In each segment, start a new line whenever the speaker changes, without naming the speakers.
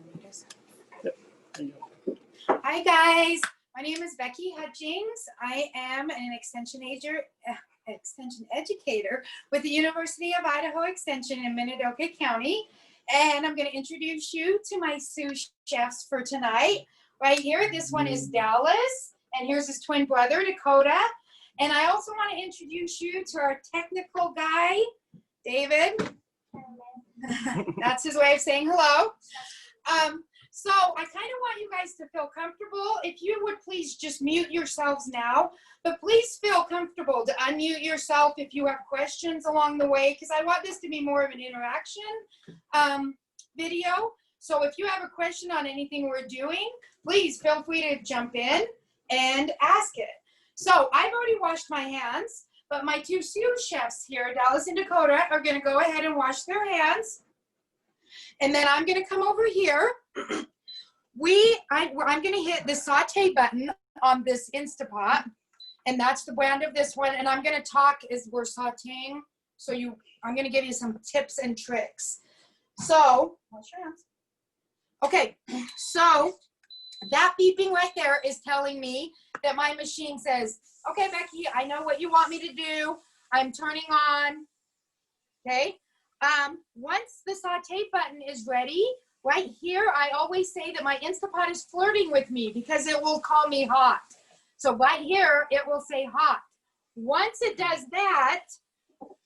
Yep. There you go.
Hi guys, my name is Becky Hutchings. I am an extension educator with the University of Idaho Extension in Minidoka County. And I'm going to introduce you to my sous chefs for tonight. Right here, this one is Dallas, and here's his twin brother, Dakota. And I also want to introduce you to our technical guy, David. That's his way of saying hello. So I kind of want you guys to feel comfortable. If you would please just mute yourselves now, but please feel comfortable to unmute yourself if you have questions along the way, because I want this to be more of an interaction video. So if you have a question on anything we're doing, please feel free to jump in and ask it. So I've already washed my hands, but my two sous chefs here, Dallas and Dakota, are going to go ahead and wash their hands. And then I'm going to come over here. I'm going to hit the saute button on this Instapot, and that's the brand of this one. And I'm going to talk as we're sauteing. So I'm going to give you some tips and tricks. So, wash your hands. Okay, so that beeping right there is telling me that my machine says, okay, Becky, I know what you want me to do. I'm turning on. Okay. Once the saute button is ready, right here, I always say that my Instapot is flirting with me because it will call me hot. So right here, it will say hot. Once it does that,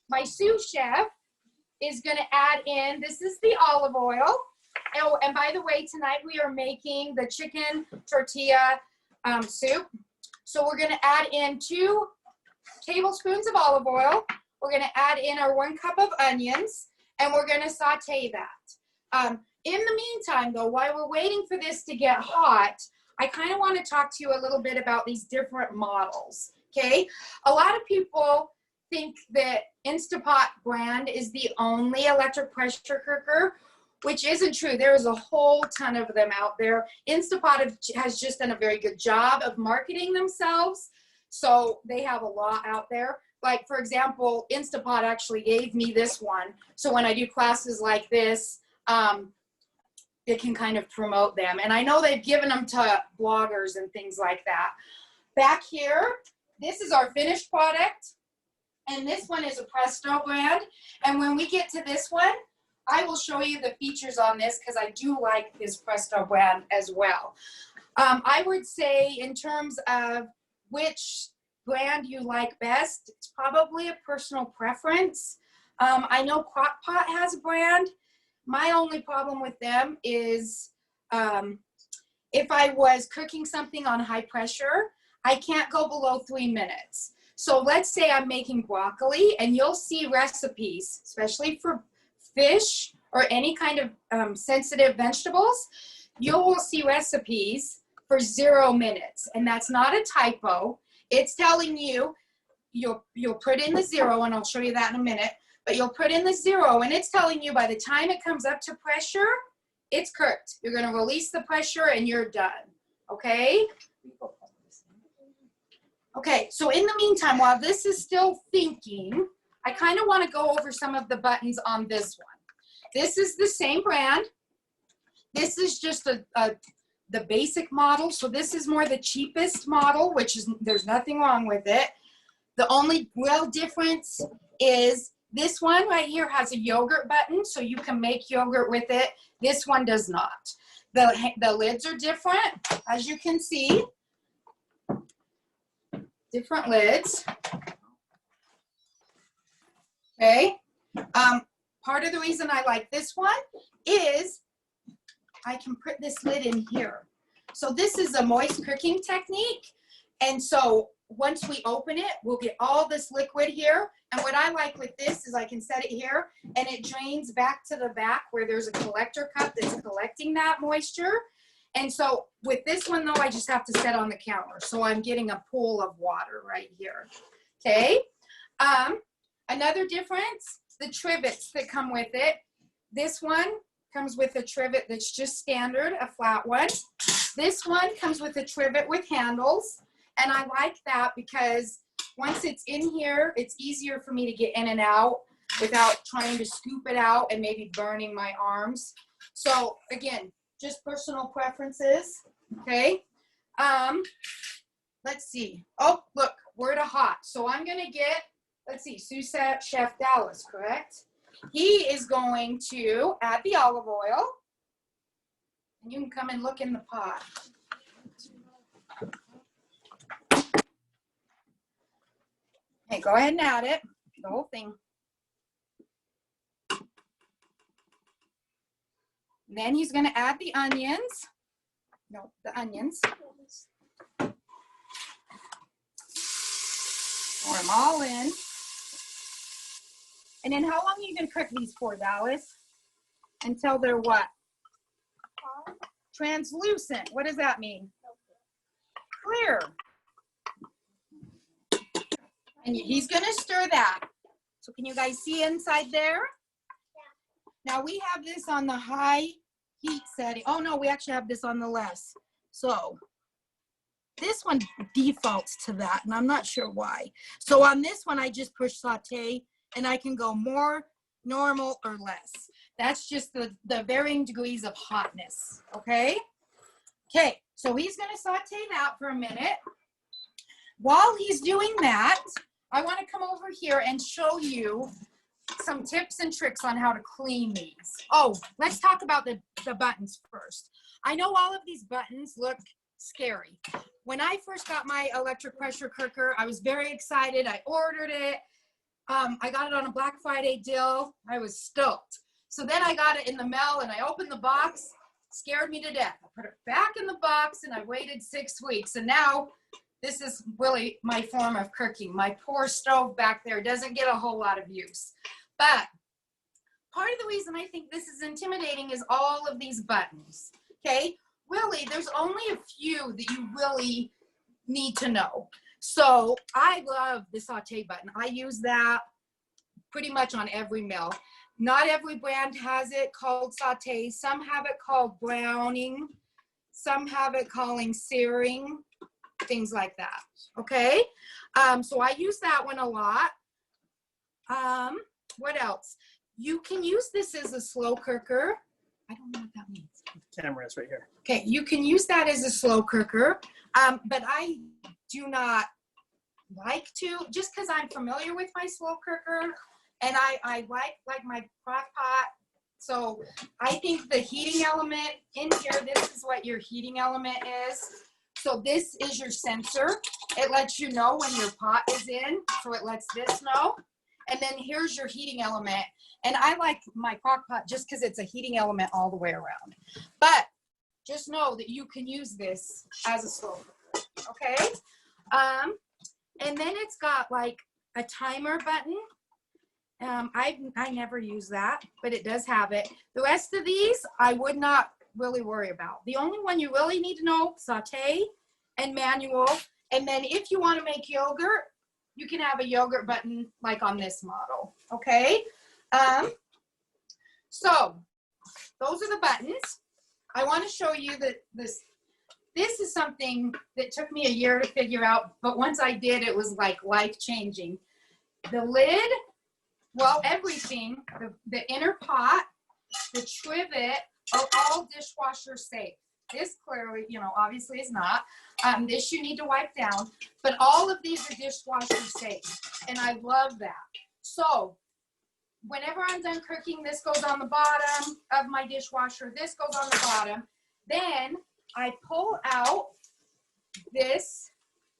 my sous chef is going to add in, this is the olive oil. Oh, and by the way, tonight we are making the chicken tortilla soup. So we're going to add in 2 tablespoons of olive oil. We're going to add in our 1 cup of onions, and we're going to saute that. In the meantime, though, while we're waiting for this to get hot, I kind of want to talk to you a little bit about these different models, okay? A lot of people think that Instapot brand is the only electric pressure cooker, which isn't true. There is a whole ton of them out there. Instapot has just done a very good job of marketing themselves, so they have a lot out there. Like, for example, Instapot actually gave me this one. So when I do classes like this, it can kind of promote them. And I know they've given them to bloggers and things like that. Back here, this is our finished product. And this one is a Presto brand. And when we get to this one, I will show you the features on this because I do like this Presto brand as well. I would say in terms of which brand you like best, it's probably a personal preference. I know Crock-Pot has a brand. My only problem with them is if I was cooking something on high pressure, I can't go below 3 minutes. So let's say I'm making broccoli, and you'll see recipes, especially for fish or any kind of sensitive vegetables, you will see recipes for 0 minutes. And that's not a typo. It's telling you, you'll put in the 0, and I'll show you that in a minute, but you'll put in the 0, and it's telling you by the time it comes up to pressure, it's cooked. You're going to release the pressure, and you're done, okay? Okay, so in the meantime, while this is still thinking, I kind of want to go over some of the buttons on this one. This is the same brand. This is just the basic model. So this is more the cheapest model, which is, there's nothing wrong with it. The only real difference is this one right here has a yogurt button, so you can make yogurt with it. This one does not. The lids are different, as you can see. Different lids. Okay. Part of the reason I like this one is I can put this lid in here. So this is a moist cooking technique. And so once we open it, we'll get all this liquid here. And what I like with this is I can set it here, and it drains back to the back where there's a collector cup that's collecting that moisture. And so with this one, though, I just have to set on the counter. So I'm getting a pool of water right here. Okay. Another difference, the trivets that come with it. This one comes with a trivet that's just standard, a flat one. This one comes with a trivet with handles. And I like that because once it's in here, it's easier for me to get in and out without trying to scoop it out and maybe burning my arms. So again, just personal preferences, okay? Let's see. Oh, look, we're to hot. So I'm gonna get, let's see, Sous Chef Dallas, correct? He is going to add the olive oil. And you can come and look in the pot. Okay, go ahead and add it, the whole thing. And then he's gonna add the onions. No, the onions. Pour them all in. And then how long are you gonna cook these for, Dallas? Until they're what? Translucent. What does that mean? Clear. And he's gonna stir that. So can you guys see inside there? Yeah. Now we have this on the high heat setting. Oh no, we actually have this on the less. So this one defaults to that, and I'm not sure why. So on this one, I just push saute, and I can go more, normal, or less. That's just the varying degrees of hotness, okay? Okay, so he's gonna saute that for a minute. While he's doing that, I wanna come over here and show you some tips and tricks on how to clean these. Oh, let's talk about the buttons first. I know all of these buttons look scary. When I first got my electric pressure cooker, I was very excited. I ordered it. I got it on a Black Friday deal. I was stoked. So then I got it in the mail and I opened the box. Scared me to death. I put it back in the box and I waited 6 weeks. And now this is really my form of cooking. My poor stove back there doesn't get a whole lot of use. But part of the reason I think this is intimidating is all of these buttons, okay? Really, there's only a few that you really need to know. So I love the saute button. I use that pretty much on every meal. Not every brand has it called saute. Some have it called browning. Some have it calling searing, things like that, okay? So I use that one a lot. What else? You can use this as a slow cooker. I don't know what that means.
The camera is right here.
Okay, you can use that as a slow cooker, but I do not like to, just because I'm familiar with my slow cooker, and I like my crock pot. So I think the heating element in here, this is what your heating element is. So this is your sensor. It lets you know when your pot is in, so it lets this know. And then here's your heating element. And I like my crock pot just because it's a heating element all the way around. But just know that you can use this as a slow cooker, okay? And then it's got like a timer button. I never use that, but it does have it. The rest of these, I would not really worry about. The only one you really need to know, saute and manual. And then if you want to make yogurt, you can have a yogurt button like on this model, okay? So those are the buttons. I want to show you that this is something that took me a year to figure out, but once I did, it was like life-changing. The lid, well, everything, the inner pot, the trivet are all dishwasher safe. This clearly, you know, obviously is not. This you need to wipe down, but all of these are dishwasher safe, and I love that. So whenever I'm done cooking, this goes on the bottom of my dishwasher. This goes on the bottom. Then I pull out this,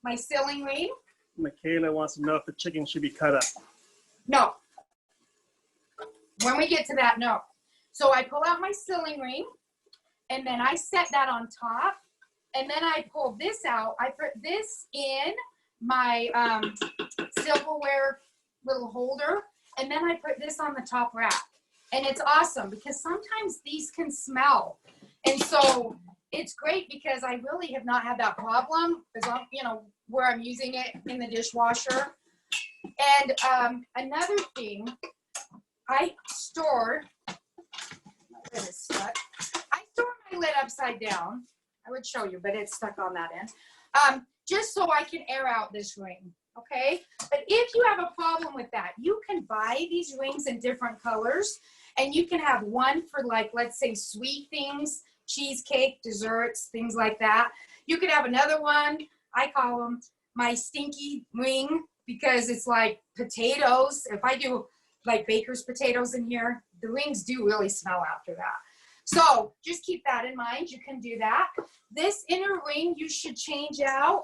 my sealing ring.
Michaela wants to know if the chicken should be cut up.
No. When we get to that, no. So I pull out my sealing ring, and then I set that on top, and then I pull this out. I put this in my silverware little holder, and then I put this on the top rack. And it's awesome because sometimes these can smell. And so it's great because I really have not had that problem because I'm, you know, where I'm using it in the dishwasher. And another thing, I store, my lid is stuck. I store my lid upside down. I would show you, but it's stuck on that end. Just so I can air out this ring, okay? But if you have a problem with that, you can buy these rings in different colors, and you can have one for, like, let's say sweet things, cheesecake, desserts, things like that. You could have another one. I call them my stinky wing because it's like potatoes. If I do like baker's potatoes in here, the wings do really smell after that. So just keep that in mind. You can do that. This inner ring you should change out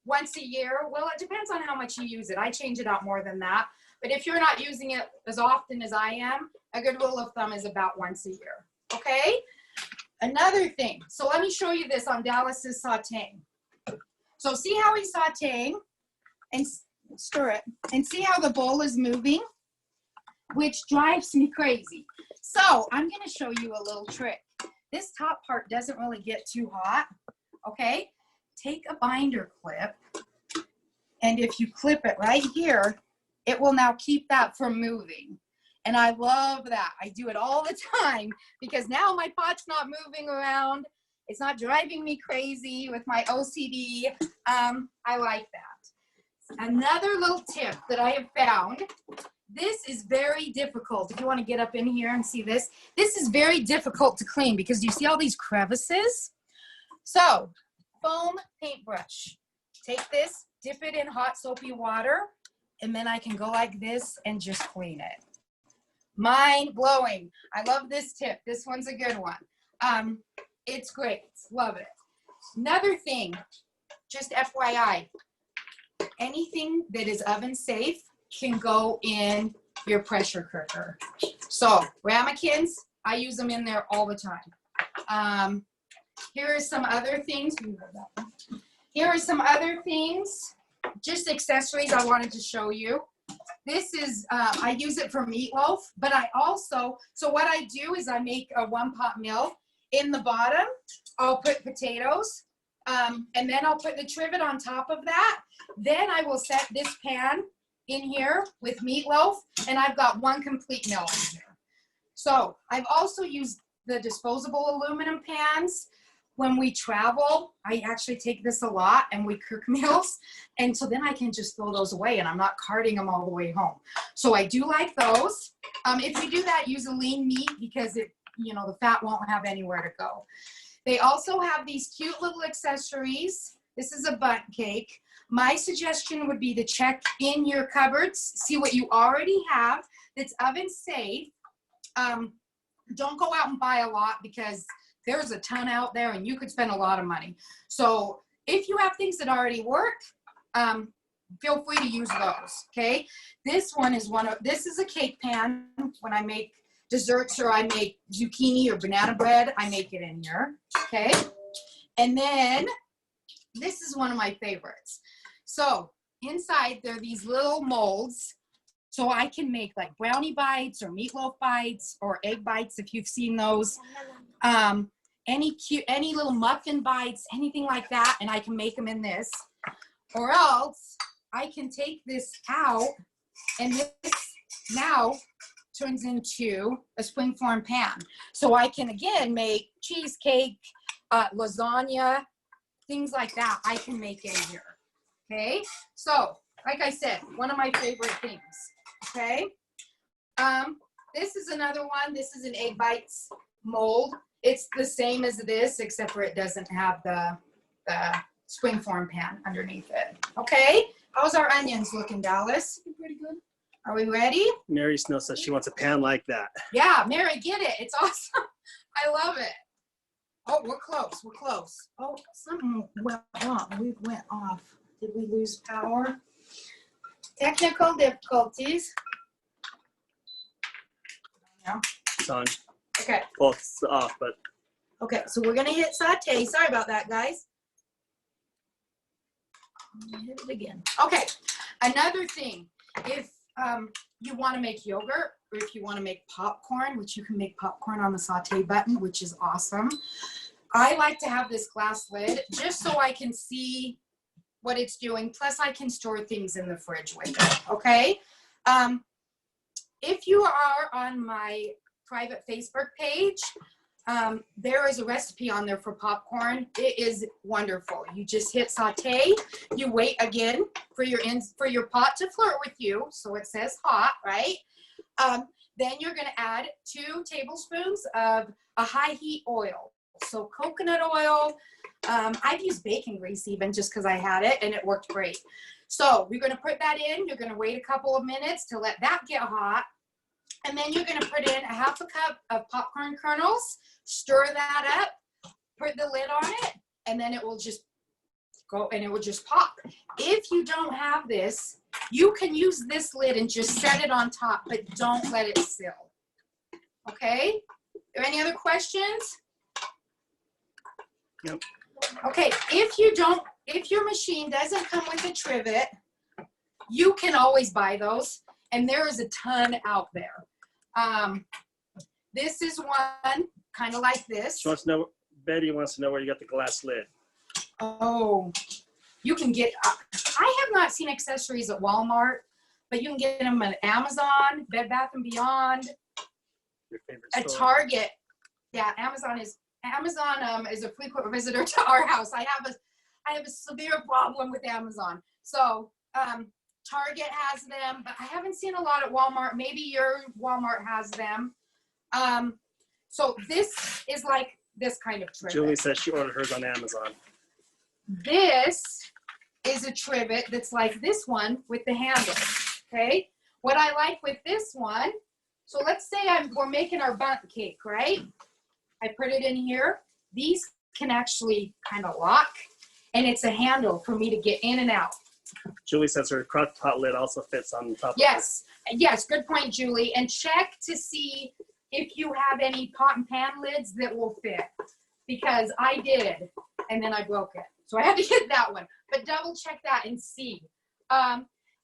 once a year. Well, it depends on how much you use it. I change it out more than that. But if you're not using it as often as I am, a good rule of thumb is about once a year. Okay? Another thing. So let me show you this on Dallas's sauteing. So see how he's sauteing and stir it. And see how the bowl is moving, which drives me crazy. So I'm going to show you a little trick. This top part doesn't really get too hot. Okay? Take a binder clip, and if you clip it right here, it will now keep that from moving. And I love that. I do it all the time because now my pot's not moving around. It's not driving me crazy with my OCD. I like that. Another little tip that I have found, this is very difficult. If you want to get up in here and see this, this is very difficult to clean because you see all these crevices? So, foam paintbrush. Take this, dip it in hot soapy water, and then I can go like this and just clean it. Mind blowing. I love this tip. This one's a good one. It's great. Love it. Another thing, just FYI, anything that is oven safe can go in your pressure cooker. So ramekins, I use them in there all the time. Here are some other things. Here are some other things, just accessories I wanted to show you. This is, I use it for meatloaf, but I also, so what I do is I make a 1-pot meal. In the bottom, I'll put potatoes, and then I'll put the trivet on top of that. Then I will set this pan in here with meatloaf, and I've got one complete meal in here. So I've also used the disposable aluminum pans. When we travel, I actually take this a lot and we cook meals. And so then I can just throw those away and I'm not carting them all the way home. So I do like those. If you do that, use a lean meat because it, you know, the fat won't have anywhere to go. They also have these cute little accessories. This is a bundt cake. My suggestion would be to check in your cupboards, see what you already have that's oven safe. Don't go out and buy a lot because there's a ton out there and you could spend a lot of money. So if you have things that already work, feel free to use those, okay? This one is this is a cake pan. When I make desserts or I make zucchini or banana bread, I make it in here, okay? And then this is one of my favorites. So inside there are these little molds. So I can make like brownie bites or meatloaf bites or egg bites if you've seen those. Any little muffin bites, anything like that, and I can make them in this. Or else I can take this out and this now turns into a springform pan. So I can again make cheesecake, lasagna, things like that I can make in here. Okay, so like I said, one of my favorite things. Okay, this is another one. This is an egg bites mold. It's the same as this, except for it doesn't have the springform pan underneath it. Okay, how's our onions looking, Dallas? Pretty good. Are we ready?
Mary Snow says she wants a pan like that.
Yeah, Mary, get it. It's awesome. I love it. Oh, we're close. We're close. Oh, something went wrong. We went off. Did we lose power? Technical difficulties. No.
It's on.
Okay.
Well, it's off, but.
Okay, so we're gonna hit saute. Sorry about that, guys. Hit it again. Okay, another thing. If you want to make yogurt, or if you want to make popcorn, which you can make popcorn on the saute button, which is awesome. I like to have this glass lid just so I can see what it's doing. Plus, I can store things in the fridge with it. Okay. If you are on my private Facebook page, there is a recipe on there for popcorn. It is wonderful. You just hit saute. You wait again for your pot to flirt with you, so it says hot, right? Then you're gonna add 2 tablespoons of a high heat oil. So coconut oil, I've used bacon grease even just because I had it and it worked great. So we're gonna put that in, you're gonna wait a couple of minutes to let that get hot. And then you're gonna put in a 1/2 cup of popcorn kernels, stir that up, put the lid on it, and then it will just go and it will just pop. If you don't have this, you can use this lid and just set it on top, but don't let it seal. Okay? Are there any other questions?
Yep.
Okay, if your machine doesn't come with a trivet, you can always buy those, and there is a ton out there. This is one kind of like this.
She wants to know, Betty wants to know where you got the glass lid.
Oh, you can get, I have not seen accessories at Walmart, but you can get them at Amazon, Bed Bath & Beyond,
Your favorite
at
store.
Target. Yeah, Amazon is a frequent visitor to our house. I have a severe problem with Amazon. So Target has them, but I haven't seen a lot at Walmart. Maybe your Walmart has them. So this is like this kind of trivet.
Julie says she ordered hers on Amazon.
This is a trivet that's like this one with the handle, okay? What I like with this one, so let's say we're making our bundt cake, right? I put it in here. These can actually kind of lock, and it's a handle for me to get in and out.
Julie says her crock pot lid also fits on top
Yes, yes, good point, Julie. And check to see if you have any pot and pan lids that will fit, because I did, and then I broke it. So I had to get that one, but double check that and see.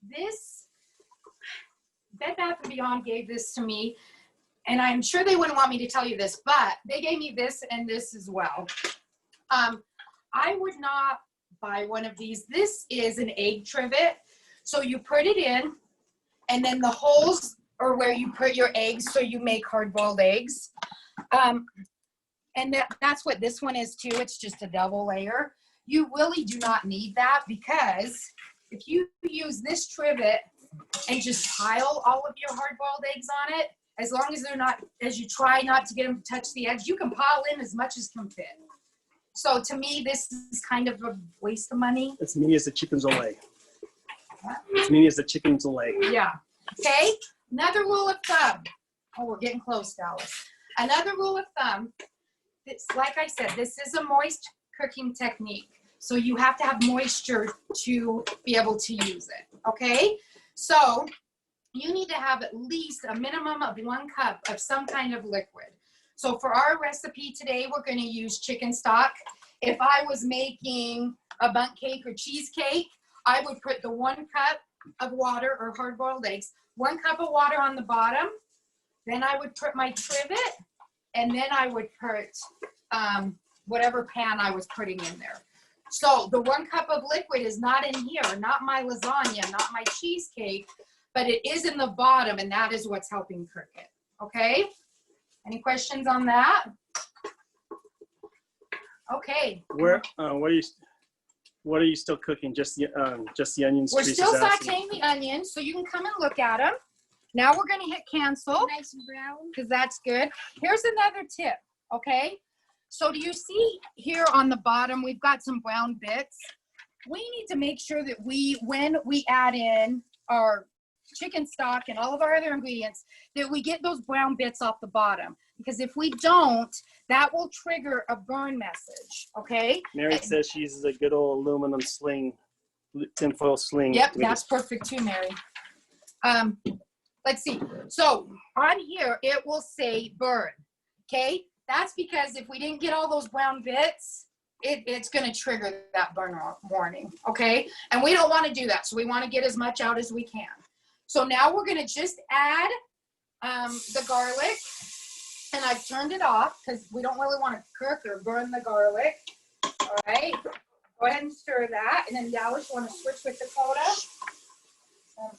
This, Bed Bath & Beyond gave this to me, and I'm sure they wouldn't want me to tell you this, but they gave me this and this as well. I would not buy one of these. This is an egg trivet. So you put it in, and then the holes are where you put your eggs, so you make hard-boiled eggs. And that's what this one is too. It's just a double layer. You really do not need that, because if you use this trivet and just pile all of your hard-boiled eggs on it, as long as they're not, as you try not to get them to touch the edge, you can pile in as much as can fit. So to me, this is kind of a waste of money.
It's mini as the chicken's away. It's mini as the chicken's away.
Yeah. Okay. Another rule of thumb. Oh, we're getting close, Dallas. Another rule of thumb. It's like I said, this is a moist cooking technique. So you have to have moisture to be able to use it. Okay. So you need to have at least a minimum of 1 cup of some kind of liquid. So for our recipe today, we're going to use chicken stock. If I was making a bundt cake or cheesecake, I would put the 1 cup of water, or hard-boiled eggs, 1 cup of water on the bottom. Then I would put my trivet, and then I would put whatever pan I was putting in there. So the 1 cup of liquid is not in here, not my lasagna, not my cheesecake, but it is in the bottom, and that is what's helping cook it. Okay? Any questions on that? Okay.
What are you still cooking? Just the onions?
We're
Teresa's
still
asking.
sauteing the onions, so you can come and look at them. Now we're going to hit cancel.
Nice and brown.
Because that's good. Here's another tip, okay? So do you see here on the bottom, we've got some brown bits. We need to make sure that when we add in our chicken stock and all of our other ingredients, that we get those brown bits off the bottom. Because if we don't, that will trigger a burn message, okay?
Mary says she uses a good old aluminum sling, tinfoil sling.
Yep, that's perfect too, Mary. Let's see. So on here, it will say burn, okay? That's because if we didn't get all those brown bits, it's going to trigger that burn warning, okay? And we don't want to do that, so we want to get as much out as we can. So now we're going to just add the garlic, and I've turned it off because we don't really want to cook or burn the garlic. All right, go ahead and stir that, and then Dallas, you want to switch with Dakota?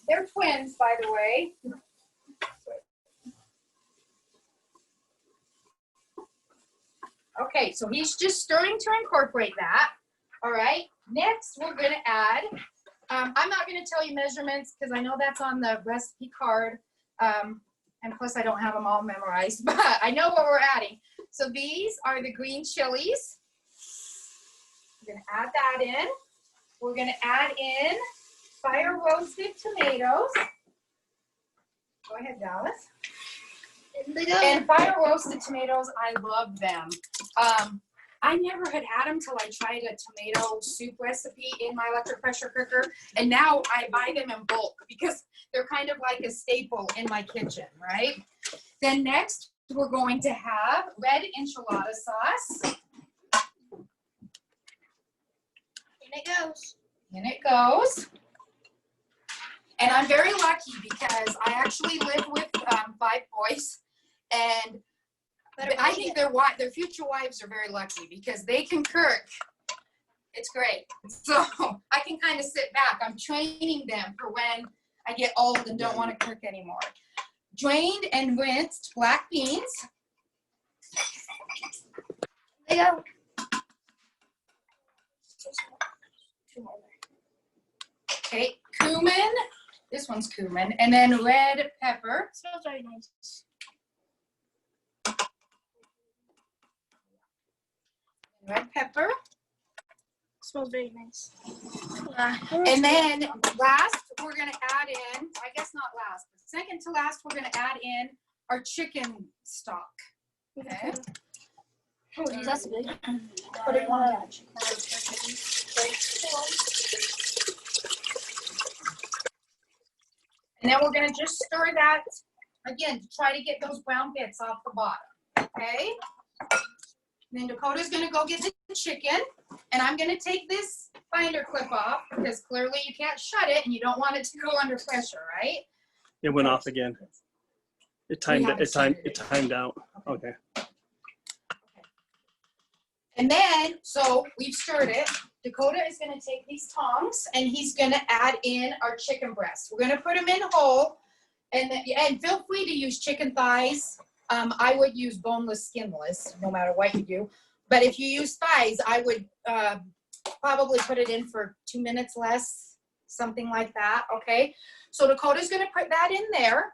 They're twins, by the way. Okay, so he's just stirring to incorporate that. All right, next we're going to add, I'm not going to tell you measurements because I know that's on the recipe card, And plus I don't have them all memorized, but I know what we're adding. So these are the green chilies. We're gonna add that in. We're gonna add in fire roasted tomatoes. Go ahead, Dallas. And fire roasted tomatoes, I love them. I never had them till I tried a tomato soup recipe in my electric pressure cooker. And now I buy them in bulk because they're kind of like a staple in my kitchen, right? Then next, we're going to have red enchilada sauce.
In it goes.
In it goes. And I'm very lucky because I actually live with 5 boys. And I think their future wives are very lucky because they can cook. It's great. So I can kind of sit back. I'm training them for when I get old and don't want to cook anymore. Drained and rinsed black beans.
There you go.
Okay, cumin. This one's cumin. And then red pepper.
Smells very nice.
Red pepper.
Smells very nice.
And then last, we're going to add in, I guess not last, but second to last, we're going to add in our chicken stock. Okay.
Oh, geez, that's big.
Put it on. And then we're going to just stir that, again, to try to get those brown bits off the bottom. Okay. And then Dakota's going to go get the chicken. And I'm going to take this binder clip off because clearly you can't shut it and you don't want it to go under pressure, right?
It went off again. It timed out. Okay.
And then, so we've stirred it. Dakota is going to take these tongs and he's going to add in our chicken breasts. We're going to put them in whole. And feel free to use chicken thighs. I would use boneless, skinless, no matter what you do. But if you use thighs, I would probably put it in for 2 minutes less, something like that, okay? So Dakota's going to put that in there.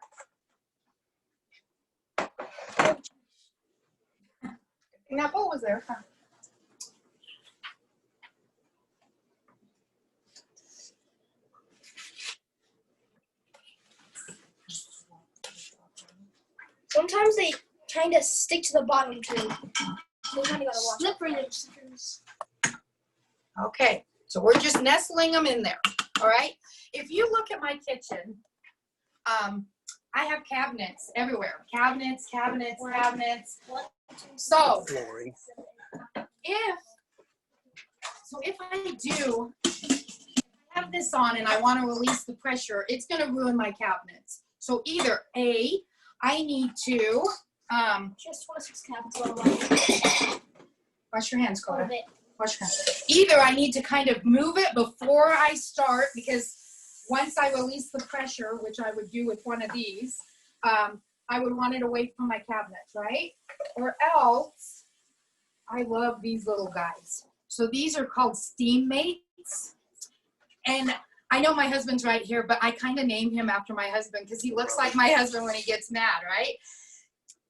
And that bowl was there, huh?
Sometimes they kind of stick to the bottom too. So you kind of gotta watch. Slippery stickers.
Okay, so we're just nestling them in there, all right? If you look at my kitchen, I have cabinets everywhere. Cabinets. So if I do have this on and I want to release the pressure, it's going to ruin my cabinets. So either A, I need to
Just 26 cabinets.
wash your hands, Cora. Wash your hands. Either I need to kind of move it before I start because once I release the pressure, which I would do with one of these, I would want it away from my cabinets, right? Or else, I love these little guys. So these are called steam mates. And I know my husband's right here, but I kind of named him after my husband because he looks like my husband when he gets mad, right?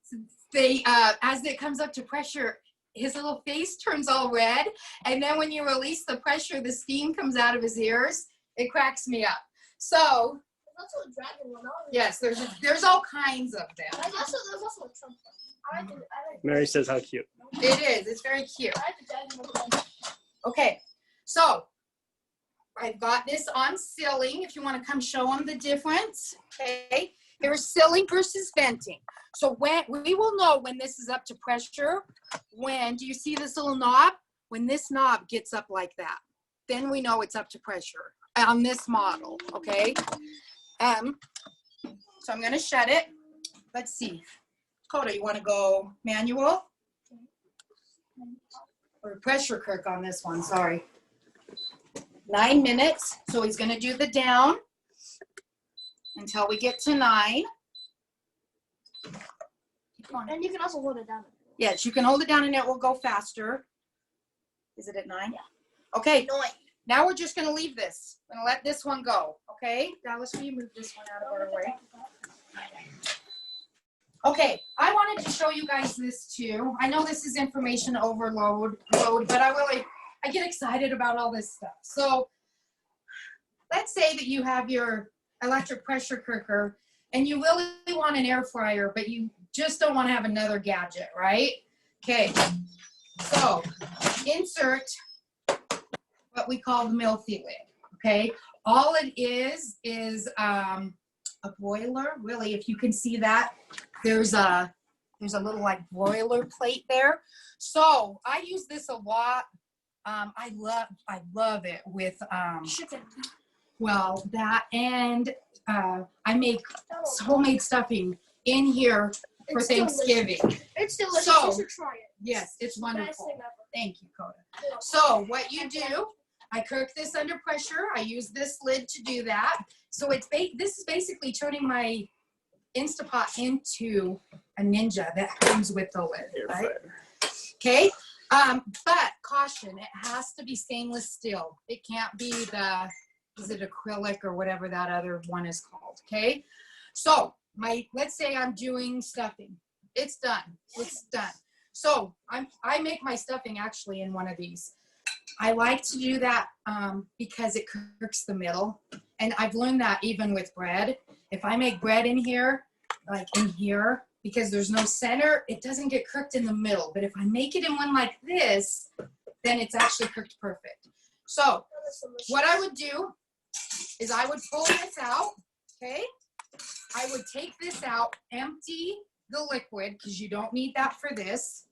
So they, as it comes up to pressure, his little face turns all red. And then when you release the pressure, the steam comes out of his ears. It cracks me up. So,
There's also a dragon one.
yes, there's all kinds of them.
There's also a Trump one. I like
Mary says how cute.
It is. It's very cute.
I like the dragon one.
Okay, so I've got this on sealing. If you want to come show them the difference, okay? Here's sealing versus venting. So when we will know when this is up to pressure, when, do you see this little knob? When this knob gets up like that, then we know it's up to pressure on this model, okay? So I'm gonna shut it. Let's see. Coda, you wanna go manual? Or pressure cook on this one, sorry. 9 minutes, so he's gonna do the down until we get to 9.
And you can also hold it down.
Yes, you can hold it down and it will go faster. Is it at 9? Yeah. Okay, now we're just gonna leave this. I'm gonna let this one go, okay? Dallas, will you move this one out of our way? Okay, I wanted to show you guys this too. I know this is information overload, but I get excited about all this stuff. So let's say that you have your electric pressure cooker and you really want an air fryer, but you just don't want to have another gadget, right? Okay, so insert what we call the Milky lid, okay? All it is a broiler, really, if you can see that. There's a little like broiler plate there. So I use this a lot. I love it with
Chicken.
well, that and I make homemade stuffing in here for
It's
Thanksgiving.
delicious. It's delicious.
So,
You should try it.
Yes, it's
Best
wonderful.
thing ever.
Thank you, Coda. So what you do, I cook this under pressure. I use this lid to do that. So it's this is basically turning my Instapot into a Ninja that comes with the lid,
Air
right?
fryer.
Okay, but caution, it has to be stainless steel. It can't be is it acrylic or whatever that other one is called, okay? So let's say I'm doing stuffing. It's done, it's done. So I make my stuffing actually in one of these. I like to do that because it cooks the middle. And I've learned that even with bread. If I make bread in here, like in here, because there's no center, it doesn't get cooked in the middle. But if I make it in one like this, then it's actually cooked perfect. So what I would do is I would pull this out, okay? I would take this out, empty the liquid, because you don't need that for this.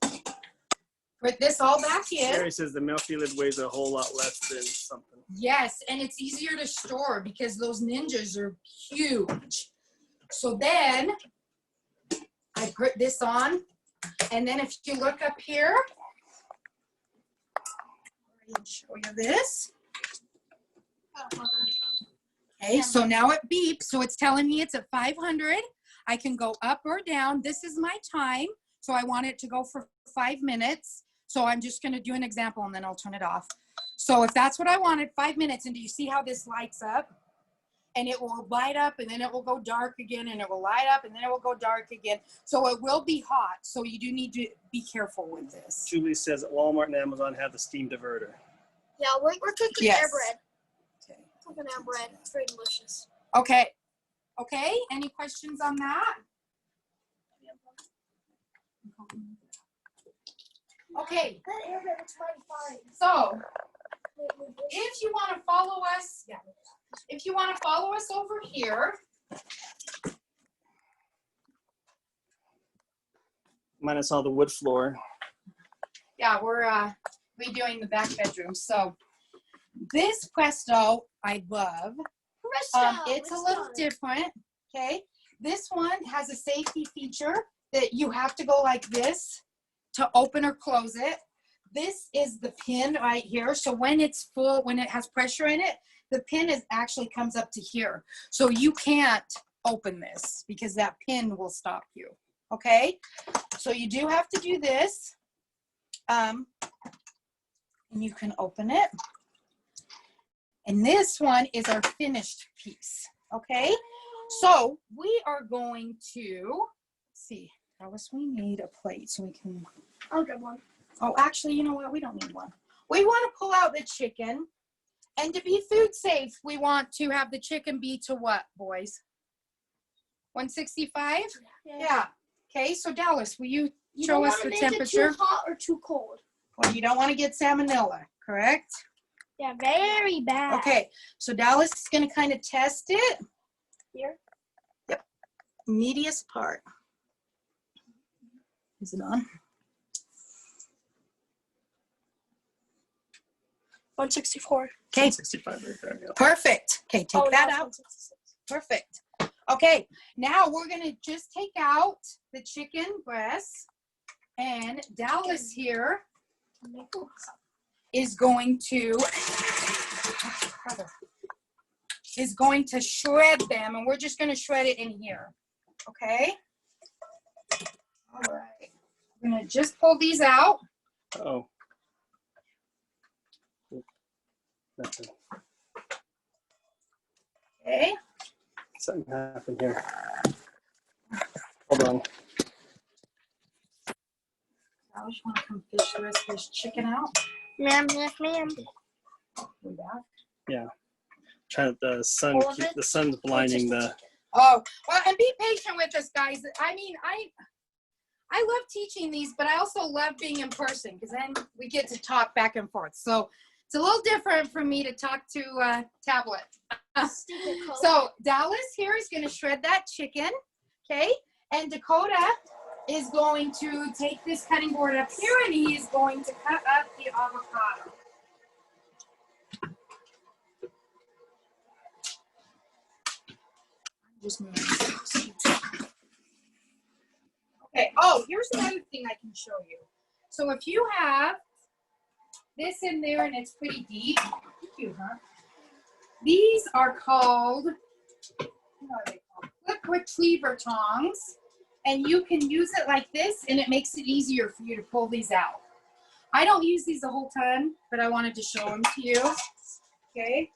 Put this all back in.
Sherry says the Milky lid weighs a whole lot less than something.
Yes, and it's easier to store because those Ninjas are huge. So then I put this on, and then if you look up here, I'll show you this. Okay, so now it beeps, so it's telling me it's at 500. I can go up or down. This is my time, so I want it to go for 5 minutes. So I'm just going to do an example, and then I'll turn it off. So if that's what I wanted, 5 minutes, and do you see how this lights up? And it will light up, and then it will go dark again, and it will light up, and then it will go dark again. So it will be hot, so you do need to be careful with this.
Julie says that Walmart and Amazon have the steam diverter.
Yeah, we're cooking
Yes.
air bread.
Okay.
Cooking air bread. It's very delicious.
Okay. Okay, any questions on that? Okay,
That air bread looks mighty fine.
so if you want to follow us, if you want to follow us over here,
Minus all the wood floor.
yeah, we're redoing the back bedroom. So this Presto I love. It's a little different, okay? This one has a safety feature that you have to go like this to open or close it. This is the pin right here. So when it's full, when it has pressure in it, the pin actually comes up to here. So you can't open this because that pin will stop you, okay? So you do have to do this. And you can open it. And this one is our finished piece, okay? So we are going to, let's see, Alice, we need a plate so we can,
I'll get one.
oh, actually, you know what? We don't need one. We want to pull out the chicken. And to be food safe, we want to have the chicken be to what, boys? 165? Yeah. Okay, so Dallas, will you show us the temperature?
Too hot or too cold?
Well, you don't want to get salmonella, correct?
Yeah, very bad.
Okay, so Dallas is going to kind of test it.
Here.
Yep. Meatiest part. Is it on?
164.
Okay,
65 right there. Yeah.
perfect. Okay, take that
that's
out.
166.
Perfect. Okay, now we're going to just take out the chicken breasts. And Dallas here is going to shred them, and we're just going to shred it in here. Okay? All right. I'm going to just pull these out.
Oh. Nothing.
Okay.
Something happened here. Hold on.
Alice, you want to come fish the rest of this chicken out?
Ma'am, yes, ma'am.
We back?
Yeah. Trying the sun.
All of it?
The sun's blinding the.
Oh, well, and be patient with us, guys. I mean, I love teaching these, but I also love being in person because then we get to talk back and forth. So it's a little different for me to talk to tablet. So Dallas here is going to shred that chicken, okay? And Dakota is going to take this cutting board up here and he is going to cut up the avocado. Just moving. Okay, oh, here's another thing I can show you. So if you have this in there and it's pretty deep, these are called, what are they called? Flip retriever tongs. And you can use it like this and it makes it easier for you to pull these out. I don't use these a whole ton, but I wanted to show them to you. Okay,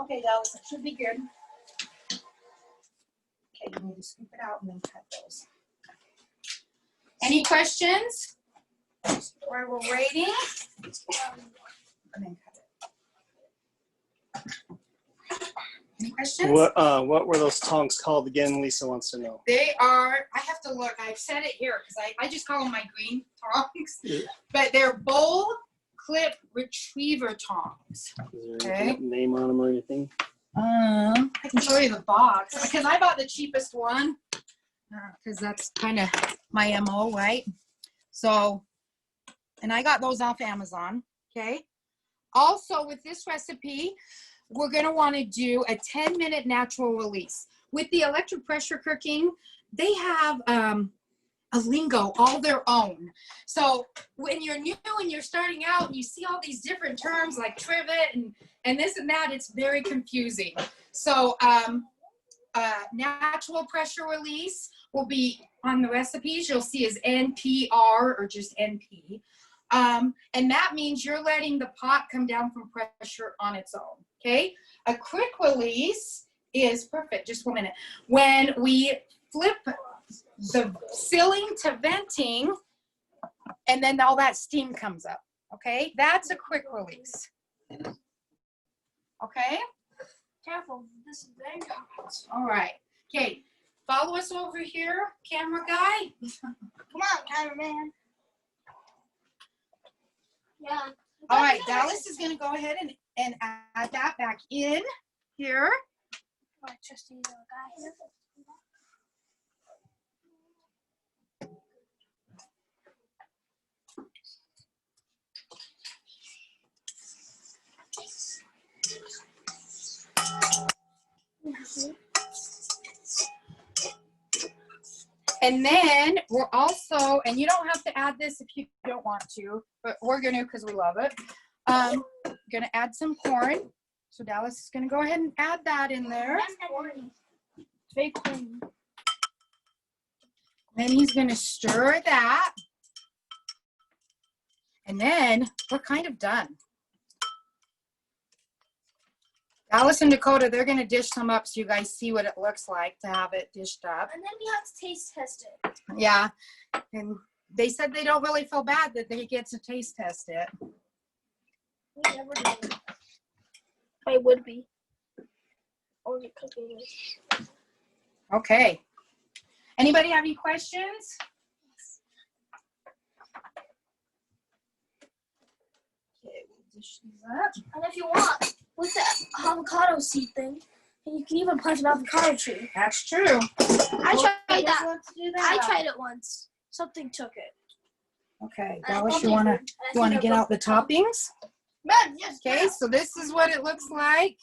okay, Dallas, it should be good. Okay, you need to scoop it out and then cut those. Any questions? While we're waiting? And then cut it. Any questions?
What were those tongs called again? Lisa wants to know.
They are, I have to look, I've said it here because I just call them my green tongs. Yeah. But they're bowl clip retriever tongs.
Is there any name on them or anything?
I can show you the box because I bought the cheapest one because that's kind of my MO, right? So, and I got those off Amazon, okay? Also with this recipe, we're gonna wanna do a 10-minute natural release. With the electric pressure cooking, they have a lingo all their own. So when you're new and you're starting out and you see all these different terms like trivet and this and that, it's very confusing. So natural pressure release will be on the recipes. You'll see as NPR or just NP. And that means you're letting the pot come down from pressure on its own, okay? A quick release is perfect, just 1 minute. When we flip the sealing to venting, and then all that steam comes up, okay? That's a quick release. Okay?
Careful, this is dangerous.
All right. Okay, follow us over here, camera guy.
Come on, cameraman. Yeah.
All right, Dallas is gonna go ahead and add that back in here.
My trusty little guy here.
And then we're also, and you don't have to add this if you don't want to, but we're gonna because we love it. Gonna add some corn. So Dallas is gonna go ahead and add that in there.
Fake corn.
Then he's gonna stir that. And then we're kind of done. Alice and Dakota, they're gonna dish some up so you guys see what it looks like to have it dished up.
And then we have to taste test it.
Yeah, and they said they don't really feel bad that they get to taste test it.
We never do. I would be. Or the cooking is.
Okay. Anybody have any questions? Okay, we'll dish these up.
And if you want, with the avocado seed thing, you can even plant an avocado tree.
That's true.
I tried that.
Love to do
I
that.
tried it once. Something took it.
Okay,
And I
Dallas,
thought
you
they
wanna
would.
get out the toppings?
Man, yes.
Okay, so this is what it looks like.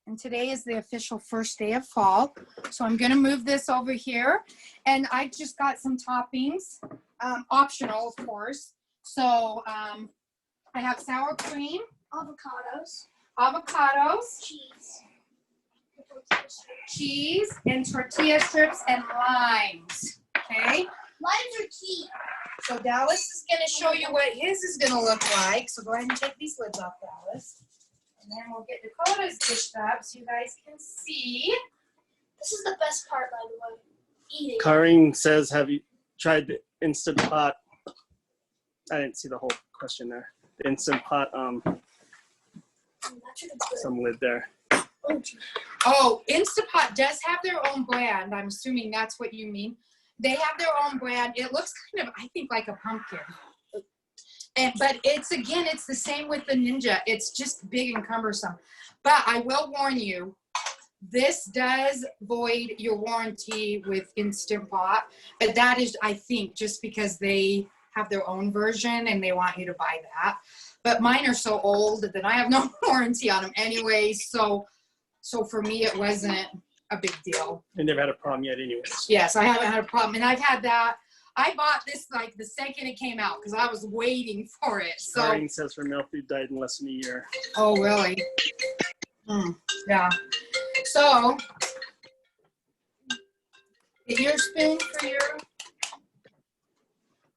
And today is the official first day of fall. So I'm gonna move this over here. And I just got some toppings, optional of course. So I have sour cream, avocados, cheese, and tortilla strips and limes, okay?
Limes are key.
So Dallas is gonna show you what his is gonna look like. So go ahead and take these lids off, Dallas. And then we'll get Dakota's dished up so you guys can see.
This is the best part, by the way. Eating.
Karin says, have you tried Instant Pot. I didn't see the whole question there. The Instant Pot, some lid there.
Oh, Instapot does have their own brand. I'm assuming that's what you mean. They have their own brand. It looks kind of, I think, like a pumpkin. But it's, again, it's the same with the Ninja. It's just big and cumbersome. But I will warn you, this does void your warranty with Instant Pot. But that is, I think, just because they have their own version and they want you to buy that. But mine are so old that I have no warranty on them anyway. So for me, it wasn't a big deal.
I never had a problem yet anyways.
Yes, I haven't had a problem. And I've had that. I bought this like the second it came out because I was waiting for it. So
Irene says her milk food died in less than a year.
oh, really? Yeah. So get your spoon for your.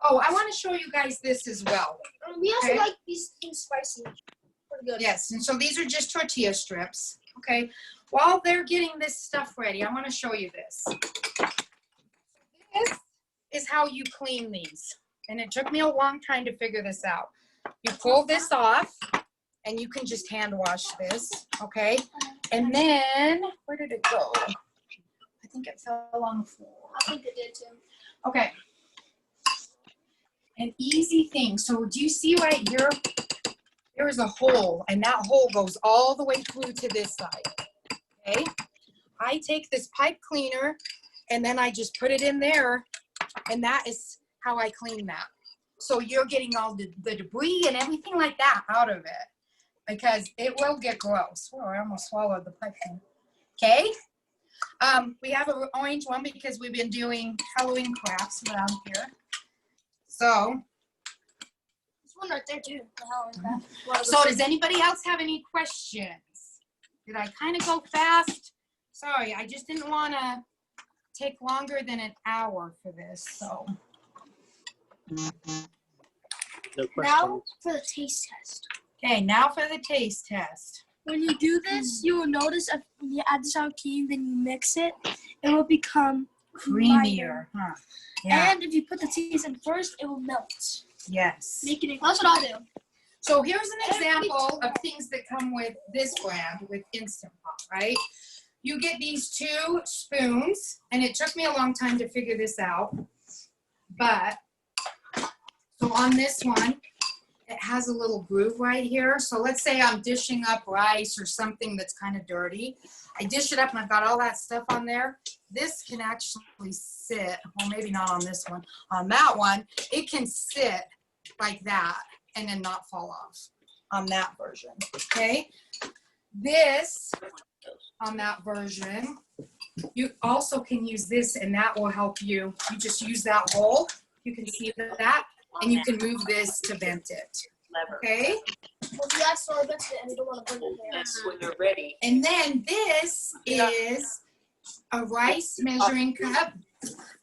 Oh, I want to show you guys this as well.
We also
Okay.
like these things spicy. Pretty good.
Yes, and so these are just tortilla strips. Okay. While they're getting this stuff ready, I want to show you this. This is how you clean these. And it took me a long time to figure this out. You pull this off, and you can just hand wash this, okay? And then, where did it go? I think it fell on the floor.
I think it did too.
Okay. An easy thing. So do you see right here? There is a hole, and that hole goes all the way through to this side, okay? I take this pipe cleaner, and then I just put it in there, and that is how I clean that. So you're getting all the debris and everything like that out of it, because it will get gross. Oh, I almost swallowed the pipe cleaner. Okay? We have an orange one because we've been doing Halloween crafts around here. So,
There's one right there too. The Halloween craft.
so does anybody else have any questions? Did I kind of go fast? Sorry, I just didn't want to take longer than an hour for this, so.
No
Now
questions.
for the taste test.
Okay, now for the taste test.
When you do this, you will notice if you add the sour cream, then you mix it, it will become
Creamier, huh? Yeah,
And if you put the cheese in first, it will melt.
yes.
Making it. That's what I do.
So here's an example of things that come with this brand, with Instant Pot, right? You get these 2 spoons, and it took me a long time to figure this out. But, so on this one, it has a little groove right here. So let's say I'm dishing up rice or something that's kind of dirty. I dish it up and I've got all that stuff on there. This can actually sit, well, maybe not on this one. On that one, it can sit like that and then not fall off on that version, okay? This, on that version, you also can use this and that will help you. You just use that hole, you can see that, and you can move this to vent it, okay?
Well, if you accidentally vented it and you don't want to put it in there.
Yes, when you're ready.
And then this is a rice measuring cup.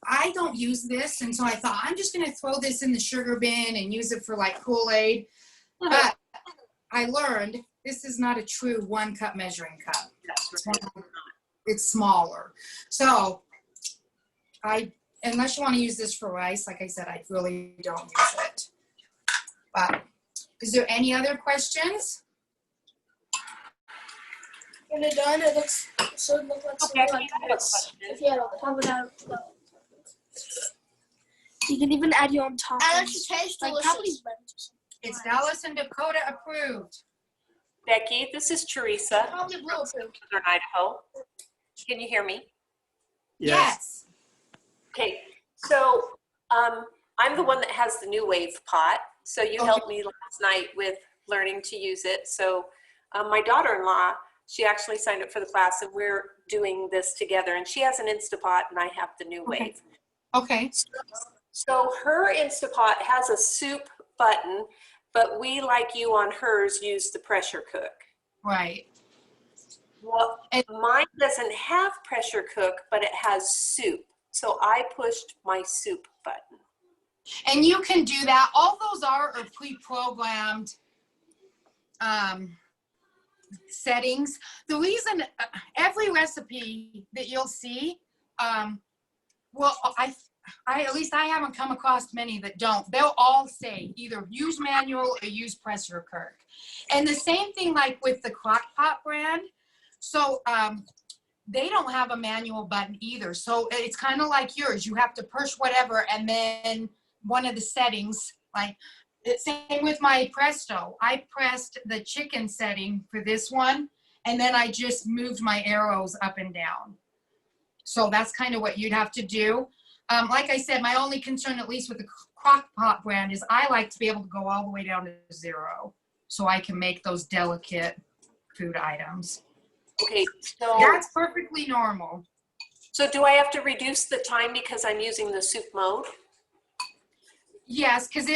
I don't use this, and so I thought I'm just gonna throw this in the sugar bin and use it for like Kool-Aid. But I learned this is not a true 1 cup measuring cup. It's smaller. So unless you want to use this for rice, like I said, I really don't use it. But is there any other questions?
When they're done, it should look like something like this. If you had all the top it out. You can even add your own toppings. And it should taste delicious.
It's Dallas and Dakota approved.
Becky, this is Teresa,
Probably blue approved.
Southern Idaho. Can you hear me?
Yes.
Okay, so I'm the one that has the New Wave pot. So you
Okay.
helped me last night with learning to use it. So my daughter-in-law, she actually signed up for the class, and we're doing this together. And she has an Instapot, and I have the New
Okay.
Wave.
Okay.
So her Instapot has a soup button, but we, like you on hers, use the pressure cook.
Right.
Well, mine doesn't have pressure cook, but it has soup. So I pushed my soup button.
And you can do that. All those are pre-programmed settings. The reason every recipe that you'll see, well, at least I haven't come across many that don't. They'll all say either use manual or use pressure cooker. And the same thing like with the Crock-Pot brand. So they don't have a manual button either. So it's kind of like yours. You have to push whatever, and then one of the settings, like same with my Presto. I pressed the chicken setting for this one, and then I just moved my arrows up and down. So that's kind of what you'd have to do. Like I said, my only concern, at least with the Crock-Pot brand, is I like to be able to go all the way down to 0 so I can make those delicate food items.
Okay, so
That's perfectly normal.
so do I have to reduce the time because I'm using the soup mode?
Yes, because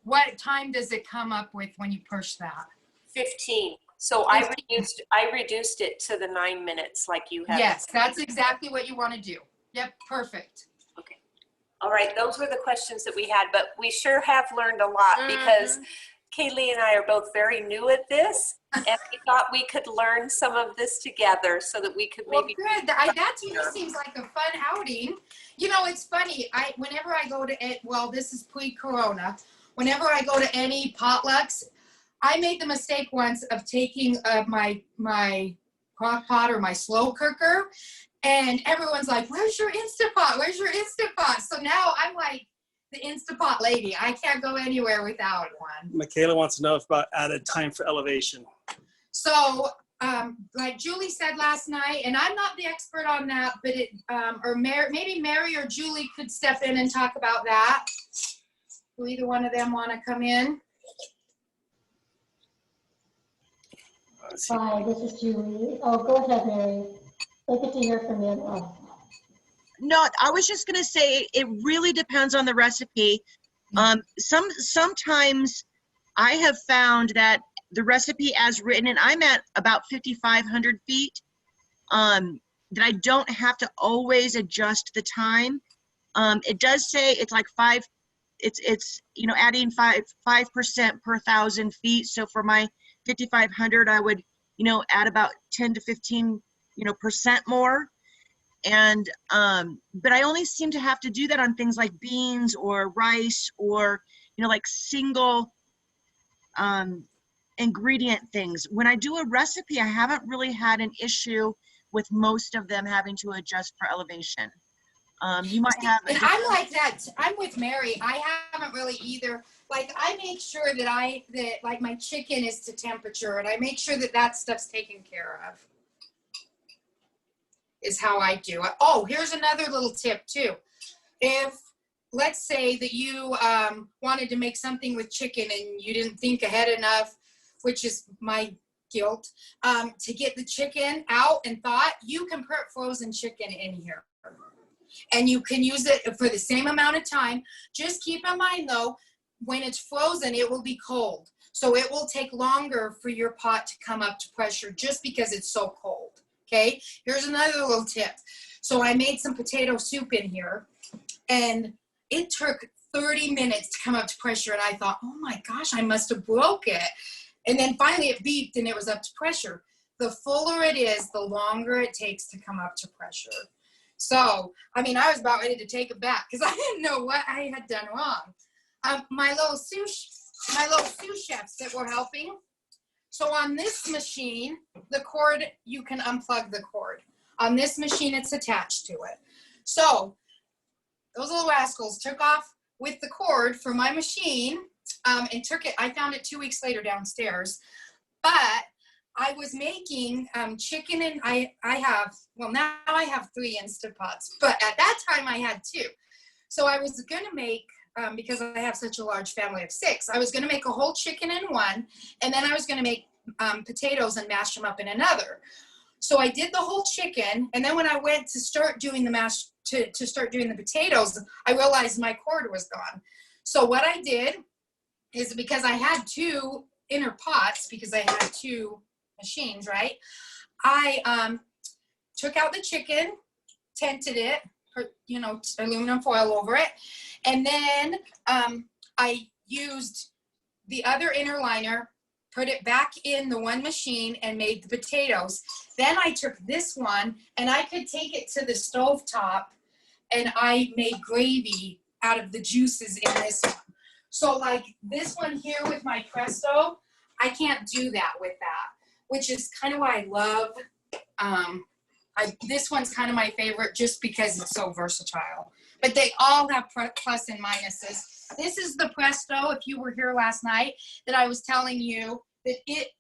what time does it come up with when you push that?
15. So I reduced it to the 9 minutes like you have.
Yes, that's exactly what you want to do. Yep, perfect.
Okay. All right, those were the questions that we had, but we sure have learned a lot because Kaylee and I are both very new at this, and we thought we could learn some of this together so that we could maybe.
Well, good. That to me seems like a fun outing. You know, it's funny. Whenever I go to it, well, this is pre-corona. Whenever I go to any potlucks, I made the mistake once of taking my crock pot or my slow cooker, and everyone's like, "Where's your Instapot? Where's your Instapot?" So now I'm like the Instapot lady. I can't go anywhere without one.
Michaela wants to know about added time for elevation.
So, like Julie said last night, and I'm not the expert on that, but maybe Mary or Julie could step in and talk about that. Do either one of them want to come in?
Hi, this is Julie. Oh, go ahead, Mary. I get to hear from you now.
No, I was just gonna say it really depends on the recipe. Sometimes I have found that the recipe as written, and I'm at about 5,500 feet, that I don't have to always adjust the time. It does say it's like it's adding 5% per 1,000 feet. So for my 5,500, I would add about 10 to 15 percent more. And but I only seem to have to do that on things like beans or rice or like single ingredient things. When I do a recipe, I haven't really had an issue with most of them having to adjust for elevation. You might have
and I'm like that. I'm with Mary. I haven't really either. Like I make sure that like my chicken is to temperature, and I make sure that stuff's taken care of. Is how I do it. Oh, here's another little tip too. If let's say that you wanted to make something with chicken and you didn't think ahead enough, which is my guilt, to get the chicken out and thought, you can put frozen chicken in here. And you can use it for the same amount of time. Just keep in mind though, when it's frozen, it will be cold. So it will take longer for your pot to come up to pressure just because it's so cold. Okay, here's another little tip. So I made some potato soup in here, and it took 30 minutes to come up to pressure, and I thought, oh my gosh, I must have broke it. And then finally it beeped and it was up to pressure. The fuller it is, the longer it takes to come up to pressure. So, I mean, I was about ready to take it back because I didn't know what I had done wrong. My little sous chefs that were helping. So on this machine, the cord, you can unplug the cord. On this machine, it's attached to it. So those little rascals took off with the cord for my machine and took it. I found it 2 weeks later downstairs. But I was making chicken, and now I have 3 Instapots. But at that time, I had 2. So I was going to make, because I have such a large family of 6, I was going to make a whole chicken in one, and then I was going to make potatoes and mash them up in another. So I did the whole chicken, and then when I went to start doing the to start doing the potatoes, I realized my cord was gone. So what I did is, because I had 2 inner pots, because I had 2 machines, right? I took out the chicken, tented it, put, aluminum foil over it, and then I used the other inner liner, put it back in the one machine, and made the potatoes. Then I took this one, and I could take it to the stove top and I made gravy out of the juices in this one. So like this one here with my Presto, I can't do that with that, which is kind of why I love, this one's kind of my favorite just because it's so versatile. But they all have plus and minuses. This is the Presto, if you were here last night, that I was telling you that it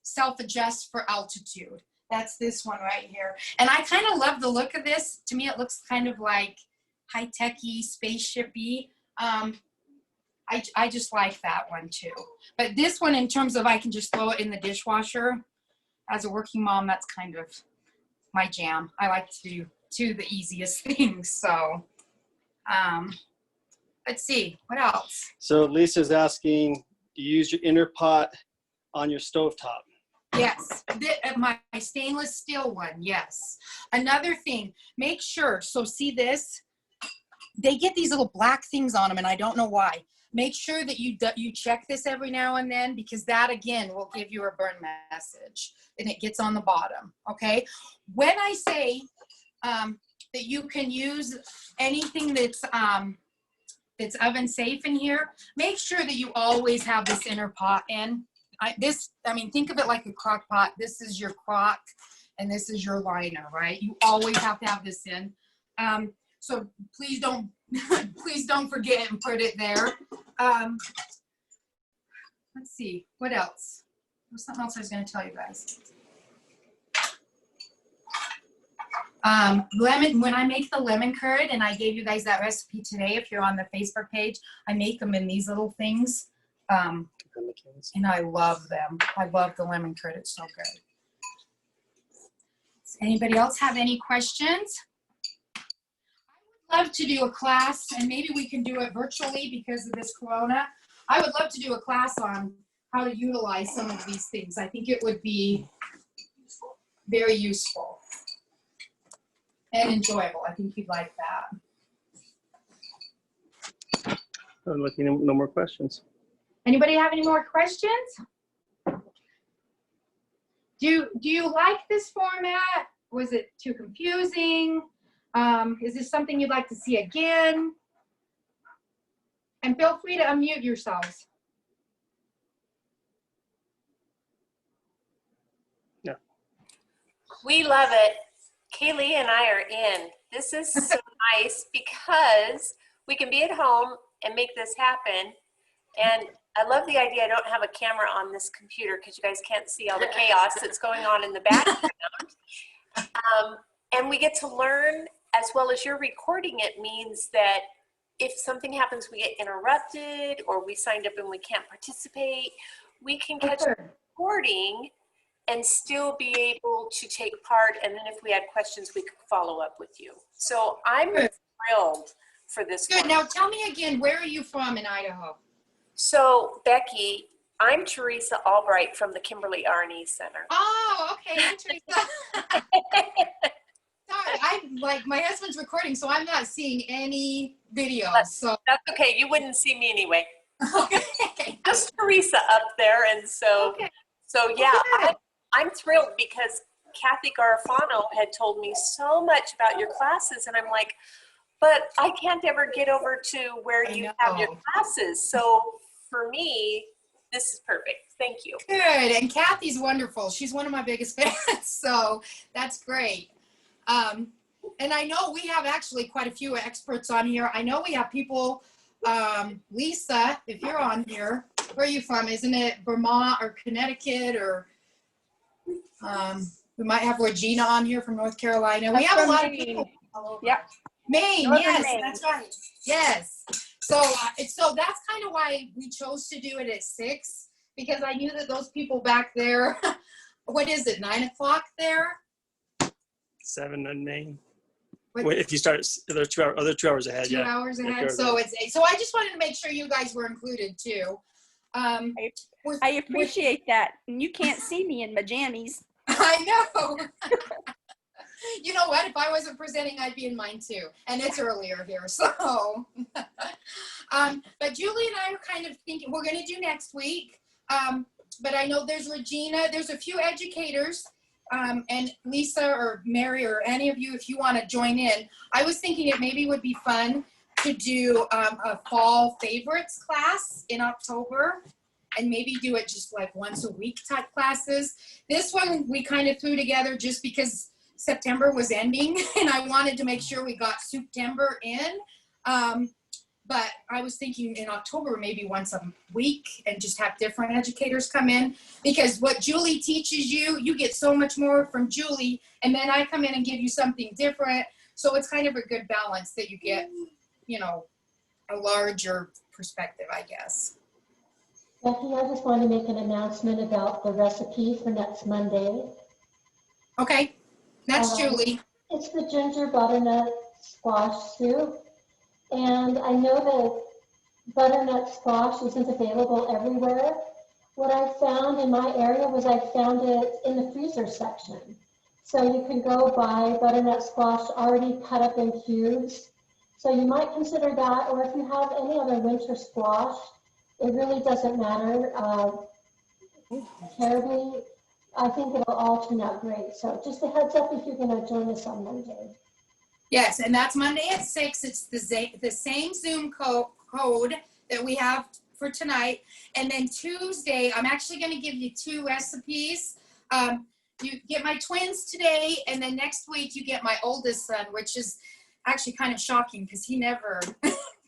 self-adjusts for altitude. That's this one right here. And I kind of love the look of this. To me, it looks kind of like high-techy, spaceship-y. I just like that one too. But this one, in terms of I can just throw it in the dishwasher, as a working mom, that's kind of my jam. I like to do the easiest things. So let's see, what else?
So Lisa's asking, do you use your inner pot on your stovetop?
Yes, my stainless steel one, yes. Another thing, make sure, so see this? They get these little black things on them, and I don't know why. Make sure that you check this every now and then, because that, again, will give you a burn message, and it gets on the bottom, okay? When I say that you can use anything that's oven safe in here, make sure that you always have this inner pot in. Think of it like a crock pot. This is your crock, and this is your liner, right? You always have to have this in. So please don't, please don't forget and put it there. Let's see, what else? There's something else I was going to tell you guys. Lemon, when I make the lemon curd, and I gave you guys that recipe today, if you're on the Facebook page, I make them in these little things. And I love them. I love the lemon curd. It's so good. Does anybody else have any questions? I would love to do a class, and maybe we can do it virtually because of this corona. I would love to do a class on how to utilize some of these things. I think it would be very useful and enjoyable. I think you'd like that.
I'm looking at no more questions.
Anybody have any more questions? Do you like this format? Was it too confusing? Is this something you'd like to see again? And feel free to unmute yourselves.
Yeah.
We love it. Kaylee and I are in. This is so nice because we can be at home and make this happen. And I love the idea I don't have a camera on this computer because you guys can't see all the chaos that's going on in the background. And we get to learn, as well as you're recording it, means that if something happens, we get interrupted, or we signed up and we can't participate, we can catch the recording and still be able to take part. And then if we had questions, we could follow up with you. So I'm thrilled for this.
Good. Now tell me again, where are you from in Idaho?
So Becky, I'm Teresa Albright from the Kimberly R&E Center.
Oh, okay. I'm Teresa. Sorry, my husband's recording, so I'm not seeing any videos.
That's okay. You wouldn't see me anyway.
Okay.
Just Teresa up there, and so
okay.
So yeah, I'm thrilled because Kathy Garofano had told me so much about your classes, and I'm like, but I can't ever get over to where you have your classes. So for me, this is perfect. Thank you.
Good. And Kathy's wonderful. She's one of my biggest fans, so that's great. And I know we have actually quite a few experts on here. I know we have people, Lisa, if you're on here, where are you from? Isn't it Vermont or Connecticut, or we might have Regina on here from North Carolina. We have a lot of people all over.
Yep.
Maine,
Northern
yes,
Maine.
that's right. Yes. So that's kind of why we chose to do it at 6, because I knew that those people back there, what is it, 9 o'clock there?
7 in Maine.
What-
Wait, if you start, they're 2 hours, other 2 hours ahead.
2
Yeah.
hours
Yeah,
ahead.
2 hours
So
ahead.
it's 8. So I just wanted to make sure you guys were included too.
I appreciate that. And you can't see me in my jammies.
I know. You know what? If I wasn't presenting, I'd be in mine too. And it's earlier here, so. But Julie and I are kind of thinking we're going to do next week. But I know there's Regina. There's a few educators and Lisa or Mary or any of you, if you want to join in, I was thinking it maybe would be fun to do a fall favorites class in October, and maybe do it just like once a week type classes. This one we kind of threw together just because September was ending and I wanted to make sure we got SOUPtember in. But I was thinking in October, maybe once a week, and just have different educators come in, because what Julie teaches you, you get so much more from Julie, and then I come in and give you something different. So it's kind of a good balance that you get, you know, a larger perspective, I guess.
Becky, I just want to make an announcement about the recipe for next Monday.
Okay, that's Julie.
It's the ginger butternut squash soup. And I know that butternut squash isn't available everywhere. What I found in my area was I found it in the freezer section. So you can go buy butternut squash already cut up in cubes. So you might consider that, or if you have any other winter squash, it really doesn't matter terribly. I think it'll all turn out great. So just a heads up if you're going to join us on Monday.
Yes, and that's Monday at 6. It's the same Zoom code that we have for tonight. And then Tuesday, I'm actually going to give you 2 recipes. You get my twins today, and then next week you get my oldest son, which is actually kind of shocking because he never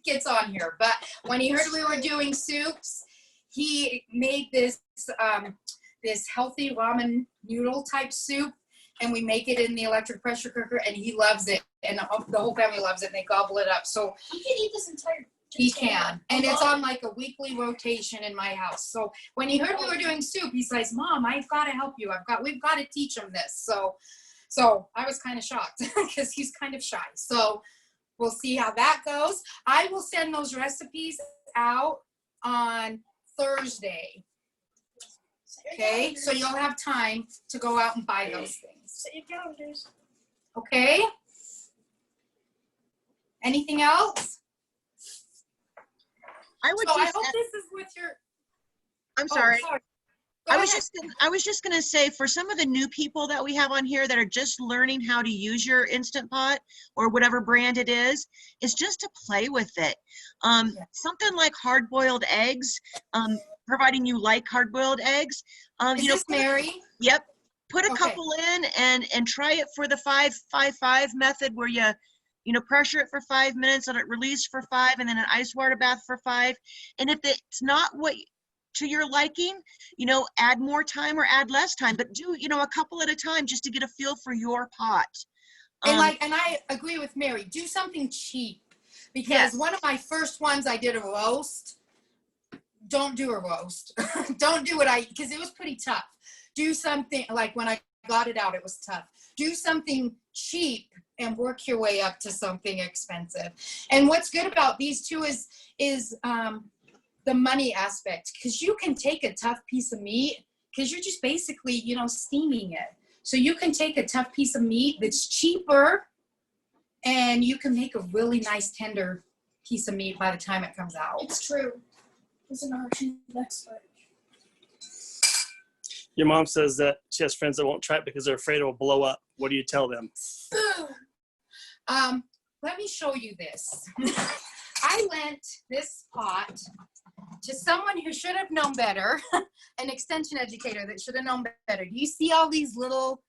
gets on here. But when he heard we were doing soups, he made this this healthy ramen noodle type soup. And we make it in the electric pressure cooker, and he loves it, and the whole family loves it, and they gobble it up. So
You can eat this entire.
he can, and it's on like a weekly rotation in my house. So when he heard we were doing soup, he says, "Mom, I've got to help you. We've got to teach him this." So I was kind of shocked because he's kind of shy. So we'll see how that goes. I will send those recipes out on Thursday. Okay, so you'll have time to go out and buy those things.
Set your calendars.
Okay. Anything else?
I would
So I
just,
hope this is with your.
I'm sorry.
Oh, sorry.
I was just gonna say, for some of the new people that we have on here that are just learning how to use your Instant Pot or whatever brand it is just to play with it. Something like hard-boiled eggs, providing you like hard-boiled eggs.
Is this Mary?
Yep. Put a
Okay.
couple in and try it for the 5-5-5 method, where you pressure it for 5 minutes, let it release for 5, and then an ice water bath for 5. And if it's not what to your liking, add more time or add less time, but do, a couple at a time just to get a feel for your pot.
And I agree with Mary, do something cheap, because
Yes.
one of my first ones I did a roast. Don't do a roast. Don't do it because it was pretty tough. Do something like when I got it out, it was tough. Do something cheap and work your way up to something expensive. And what's good about these two is the money aspect, because you can take a tough piece of meat, because you're just basically, steaming it. So you can take a tough piece of meat that's cheaper, and you can make a really nice tender piece of meat by the time it comes out.
It's true. She's an expert.
Your mom says that she has friends that won't try it because they're afraid it will blow up. What do you tell them?
Let me show you this. I lent this pot to someone who should have known better, an extension educator that should have known better. Do you see all these little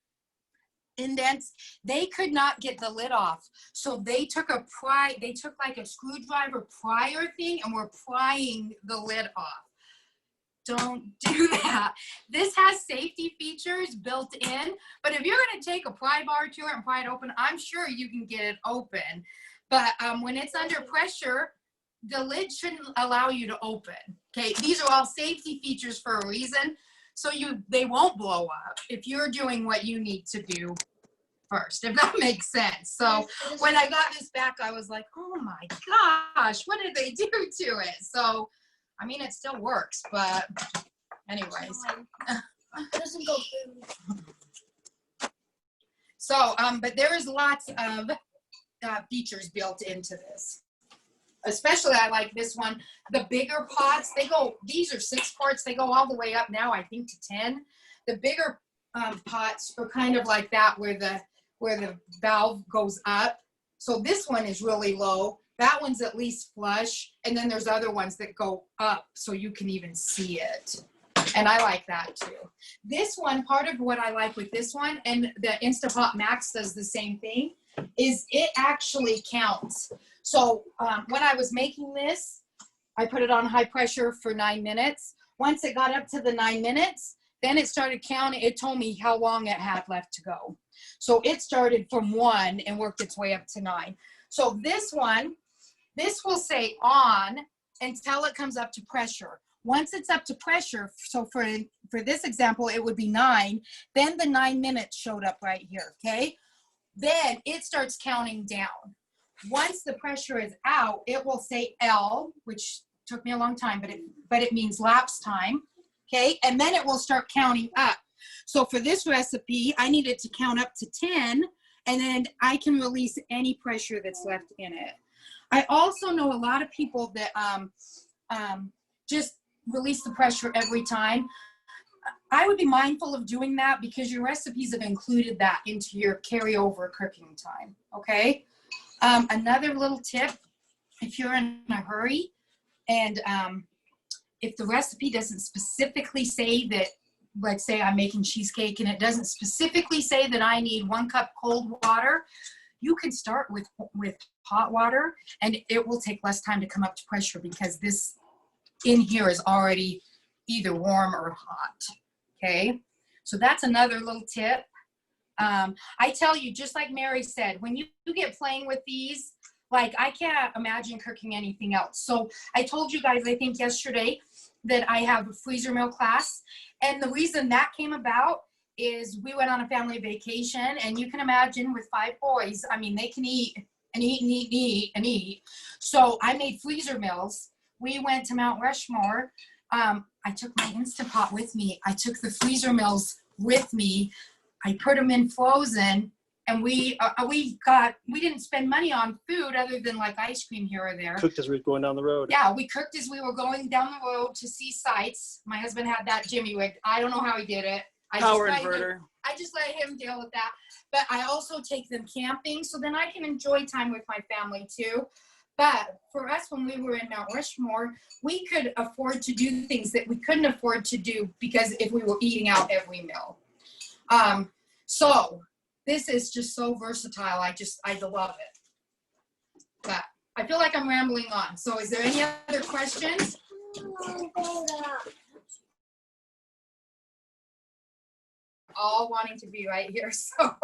indents? They could not get the lid off. So they took like a screwdriver prier thing and were prying the lid off. Don't do that. This has safety features built in, but if you're going to take a pry bar to it and pry it open, I'm sure you can get it open. But when it's under pressure, the lid shouldn't allow you to open. Okay, these are all safety features for a reason, so they won't blow up if you're doing what you need to do first, if that makes sense. So when I got this back, I was like, oh my gosh, what did they do to it? So I mean, it still works, but anyways.
It doesn't go through.
So, but there is lots of features built into this. Especially, I like this one. The bigger pots, these are 6 quarts. They go all the way up now, I think, to 10. The bigger pots are kind of like that, where the valve goes up. So this one is really low. That one's at least flush. And then there's other ones that go up so you can even see it. And I like that too. This one, part of what I like with this one, and the Instapot Max does the same thing, is it actually counts. So when I was making this, I put it on high pressure for 9 minutes. Once it got up to the 9 minutes, then it started counting. It told me how long it had left to go. So it started from 1 and worked its way up to 9. So this one, this will say on until it comes up to pressure. Once it's up to pressure, so for this example, it would be 9, then the 9 minutes showed up right here, okay? Then it starts counting down. Once the pressure is out, it will say L, which took me a long time, but it means lapse time, okay? And then it will start counting up. So for this recipe, I need it to count up to 10, and then I can release any pressure that's left in it. I also know a lot of people that just release the pressure every time. I would be mindful of doing that because your recipes have included that into your carryover cooking time, okay? Another little tip, if you're in a hurry and if the recipe doesn't specifically say that, let's say I'm making cheesecake and it doesn't specifically say that I need 1 cup cold water, you can start with hot water and it will take less time to come up to pressure because this in here is already either warm or hot, okay? So that's another little tip. I tell you, just like Mary said, when you get playing with these, like I can't imagine cooking anything else. So I told you guys, I think yesterday, that I have a freezer meal class. And the reason that came about is we went on a family vacation, and you can imagine with 5 boys, I mean, they can eat and eat and eat and eat and eat. So I made freezer meals. We went to Mount Rushmore. I took my Instapot with me. I took the freezer meals with me. I put them in frozen, and we didn't spend money on food other than like ice cream here or there.
Cooked as we were going down the road.
Yeah, we cooked as we were going down the road to see sights. My husband had that Jimmy wig. I don't know how he did it.
Power inverter.
I just let him deal with that. But I also take them camping, so then I can enjoy time with my family too. But for us, when we were in Mount Rushmore, we could afford to do things that we couldn't afford to do because if we were eating out every meal. So this is just so versatile. I love it. But I feel like I'm rambling on. So is there any other questions? All wanting to be right here, so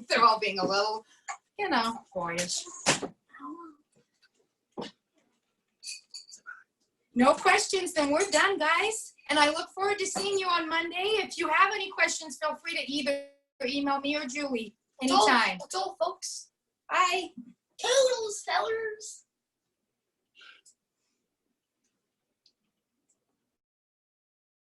they're all being a little, boyish. No questions, then we're done, guys. And I look forward to seeing you on Monday. If you have any questions, feel free to either email me or Julie anytime.
That's all, folks.
Bye.
Toodles, fellers.